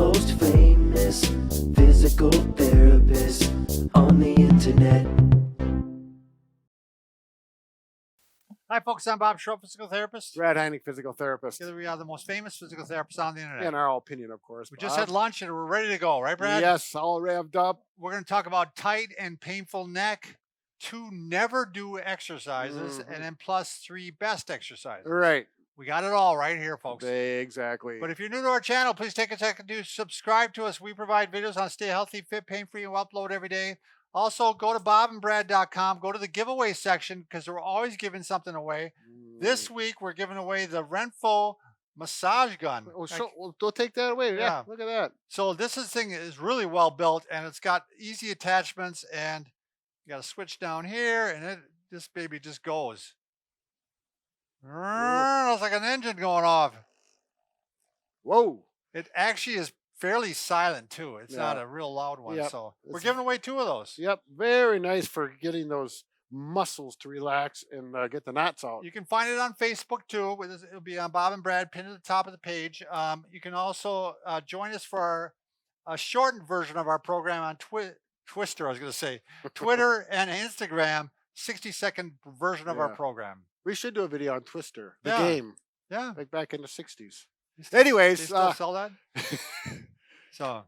most famous physical therapist on the internet. Hi, folks. I'm Bob Schroep, physical therapist. Brad Heineck, physical therapist. Together we are the most famous physical therapists on the internet. In our opinion, of course. We just had lunch and we're ready to go, right, Brad? Yes, all revved up. We're going to talk about tight and painful neck, 2 never do exercises, and then plus 3 best exercises. Right. We got it all right here, folks. Exactly. But if you're new to our channel, please take a second to subscribe to us. We provide videos on stay healthy, fit, pain-free, and we'll upload every day. Also, go to bobandbrad.com. Go to the giveaway section because we're always giving something away. This week, we're giving away the Renpho Massage Gun. Oh, we'll take that away. Yeah, look at that. So this thing is really well built, and it's got easy attachments, and you got a switch down here, and this baby just goes. It's like an engine going off. Whoa. It actually is fairly silent, too. It's not a real loud one. Yep. So we're giving away 2 of those. Yep. Very nice for getting those muscles to relax and get the knots out. You can find it on Facebook, too. It'll be on Bob and Brad, pinned at the top of the page. You can also join us for a shortened version of our program on Twister, I was going to say. Twitter and Instagram, 60-second version of our program. We should do a video on Twister, the game. Yeah. Like back in the 60s. Anyways. They still sell that? So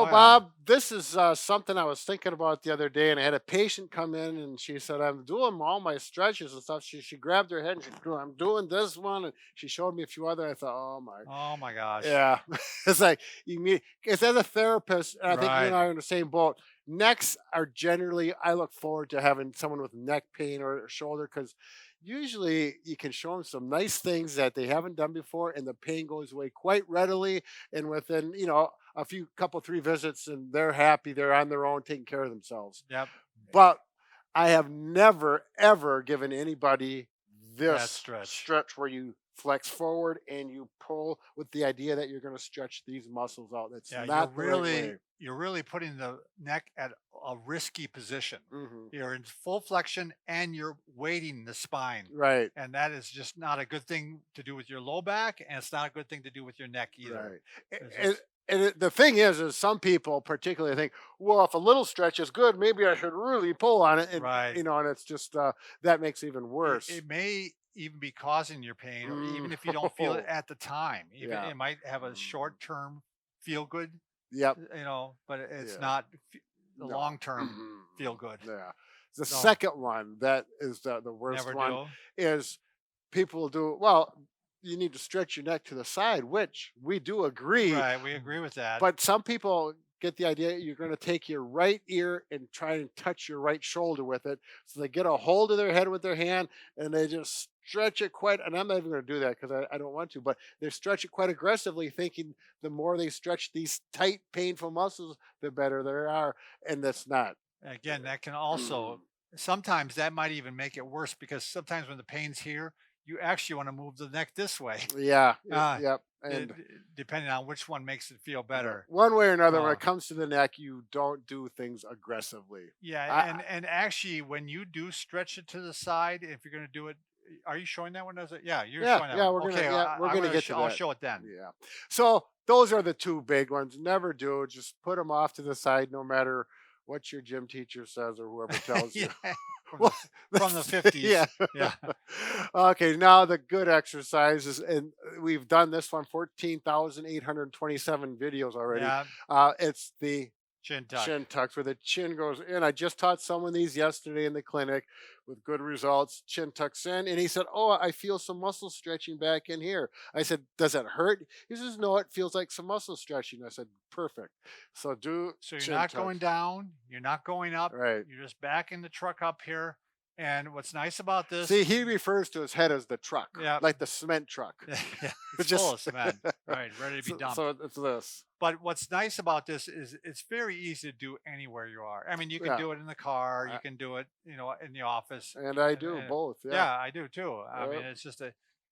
Bob, this is something I was thinking about the other day, and I had a patient come in, and she said, I'm doing all my stretches and stuff. She grabbed her head, and she said, I'm doing this one, and she showed me a few other. I thought, oh my gosh. Yeah. It's like, as a therapist, and I think you and I are in the same boat, necks are generally, I look forward to having someone with neck pain or shoulder, because usually you can show them some nice things that they haven't done before, and the pain goes away quite readily, and within, a couple, 3 visits, and they're happy, they're on their own, taking care of themselves. Yep. But I have never, ever given anybody this stretch where you flex forward and you pull with the idea that you're going to stretch these muscles out. That's not you're really putting the neck at a risky position. You're in full flexion and you're weighting the spine. Right. And that is just not a good thing to do with your low back, and it's not a good thing to do with your neck either. Right. And the thing is some people particularly think, well, if a little stretch is good, maybe I should really pull on it. And, and it's just, that makes it even worse. It may even be causing your pain, or even if you don't feel it at the time. It might have a short-term feel good. Yep. But it's not the long-term feel good. Yeah. The second one that is the worst one is people do, you need to stretch your neck to the side, which we do agree. Right, we agree with that. But some people get the idea you're going to take your right ear and try and touch your right shoulder with it. So they get a hold of their head with their hand, and they just stretch it quite, and I'm not even going to do that because I don't want to, but they stretch it quite aggressively, thinking the more they stretch these tight, painful muscles, the better they are, and that's not. Again, that can also, sometimes that might even make it worse, because sometimes when the pain's here, you actually want to move the neck this way. Yeah. Yep. And depending on which one makes it feel better. One way or another, when it comes to the neck, you don't do things aggressively. Yeah. And actually, when you do stretch it to the side, if you're going to do it, are you showing that one? Yeah, you're showing that one. We're going to get to that. I'll show it then. Yeah. So those are the 2 big ones. Never do. Just put them off to the side, no matter what your gym teacher says or whoever tells you. From the 50s. Yeah. Okay, now the good exercises, and we've done this one 14,827 videos already. Yeah. It's the chin tuck. Chin tucks, where the chin goes in. I just taught someone these yesterday in the clinic with good results. Chin tucks in, and he said, I feel some muscle stretching back in here. I said, does it hurt? He says, no, it feels like some muscle stretching. I said, perfect. So you're not going down, you're not going up, right? You're just backing the truck up here. And what's nice about this, see, he refers to his head as the truck, like the cement truck. It's just full of cement, right, ready to be dumped. So it's this. But what's nice about this is it's very easy to do anywhere you are. I mean, you can do it in the car, you can do it, in the office. And I do both. Yeah, I do too. I mean, it's just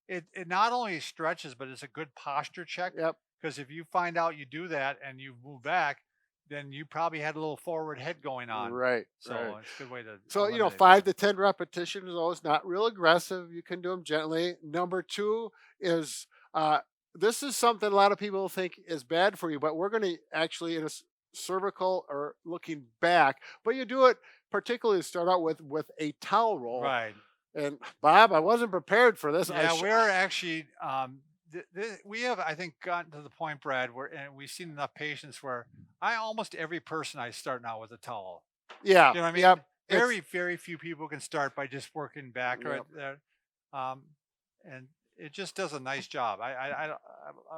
it not only stretches, but it's a good posture check. Yep. Because if you find out you do that and you move back, then you probably had a little forward head going on. Right. So it's a good way to. So, 5 to 10 repetitions, those not real aggressive. You can do them gently. Number 2 is this is something a lot of people think is bad for you, but we're going to actually in a cervical or looking back, but you do it particularly start out with a towel roll. Right. And Bob, I wasn't prepared for this. Yeah, we're actually we have, I think, gotten to the point, Brad, where and we've seen enough patients where I almost every person I start now with a towel. Yeah, You know what I mean? yep. Very few people can start by just working back right Yep. there, um, and it just does a nice job.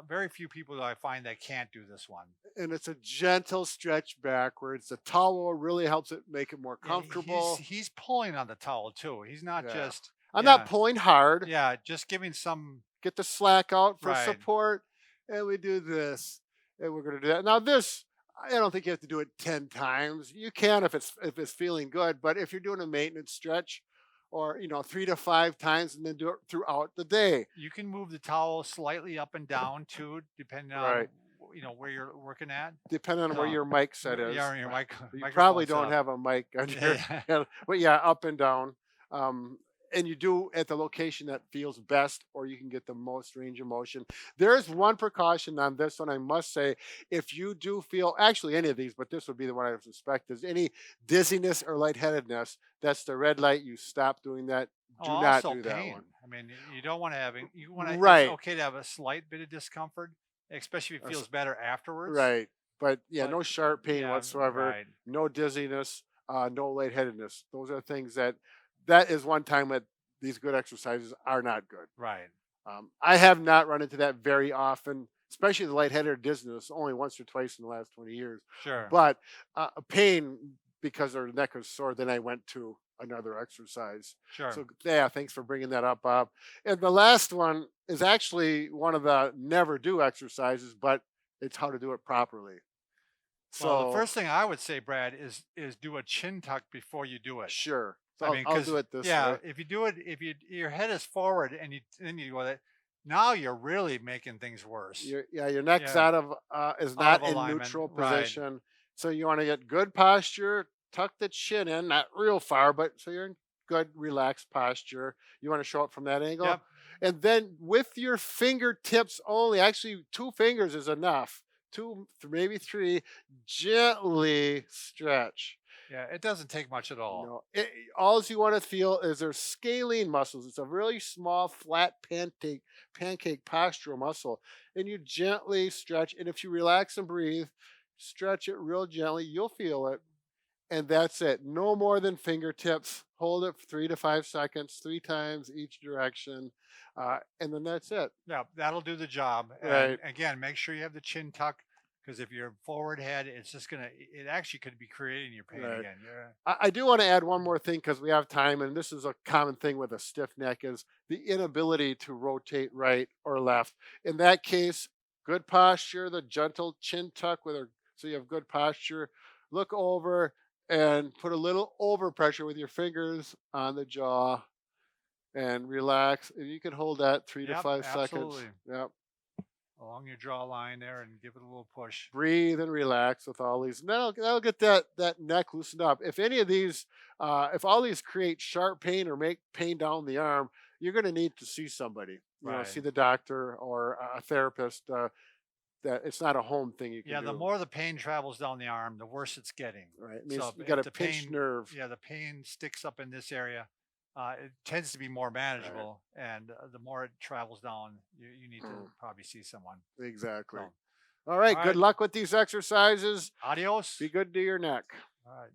Very few people that I find that can't do this one. And it's a gentle stretch backwards. The towel really helps it make it more Yeah, comfortable. he's pulling on the towel too. He's not Yeah. just I'm not yeah pulling hard. yeah just giving some Get the slack out for right. support, and we do this, and we're going to do that. Now, this I don't think you have to do it 10 times. You can if it's feeling good, but if you're doing a maintenance stretch, or 3 to 5 times, and then do it throughout the day. You can move the towel slightly up and down too, depending on Right. where you're working at. Depending on where So, your mic set is. yeah, your You microphone probably don't setup. have a mic on your Yeah, head, but yeah, up and down. And you do at the location that feels best, or you can get the most range of motion. There's one precaution on this one, I must say. If you do feel, actually any of these, but this would be the one I would suspect, is any dizziness or lightheadedness, that's the red light. You stop doing that. Oh, Do not also do that pain. one. I mean, you don't want to have you want to. Right. It's okay to have a slight bit of discomfort, especially if it That's- feels better afterwards. Right. But yeah, But, no sharp pain yeah, whatsoever, right. no dizziness, no lightheadedness. Those are things that is one time that these good exercises are not good. Right. I have not run into that very often, especially the lightheaded or dizziness, only once or twice in the last 20 years. Sure. But pain because their neck is sore, then I went to another exercise. Sure. So yeah, thanks for bringing that up, Bob. And the last one is actually one of the never do exercises, but it's how to do it properly. So Well, the first thing I would say, Brad, is do a chin tuck before you do it. sure. So I I'll, mean, I'll 'cause, do it this yeah, way. if you do it, if your head is forward and then you go with it, now you're really making things worse. Your neck's Yeah. out of is Out not of in alignment, neutral right. position. So you want to get good posture, tuck the chin in, not real far, but so you're in good relaxed posture. You want to show it from that angle. Yep. And then with your fingertips only, actually 2 fingers is enough. 2, maybe 3, gently stretch. Yeah, it doesn't take much at all. No, all you want to feel is their scalene muscles. It's a really small, flat pancake postural muscle, and you gently stretch. And if you relax and breathe, stretch it real gently, you'll feel it. And that's it. No more than fingertips. Hold it for 3 to 5 seconds, 3 times each direction, and then that's it. Yeah, that'll do the job. And Right. again, make sure you have the chin tuck because if you're forward head, it's just it actually could be creating your pain Right. again. Yeah. I do want to add one more thing because we have time, and this is a common thing with a stiff neck is the inability to rotate right or left. In that case, good posture, the gentle chin tuck so you have good posture. Look over and put a little over pressure with your fingers on the jaw and relax. And you can hold that 3 to 5 seconds. Absolutely. Yep. Along your jawline there and give it a little push. Breathe and relax with all these. And that'll get that neck loosened up. If any of these, if all these create sharp pain or make pain down the arm, you're going to need to see somebody. Right. See the doctor or a therapist. That it's not a home thing you can Yeah, do. the more the pain travels down the arm, the worse it's getting. Right. It means So you if got a the pinched pain- nerve. Yeah, the pain sticks up in this area. It tends to be more manageable, and the more it travels down, you need to probably see someone. Exactly. So, All right. all Good right. luck with these exercises. adios. Be good to your neck. All right.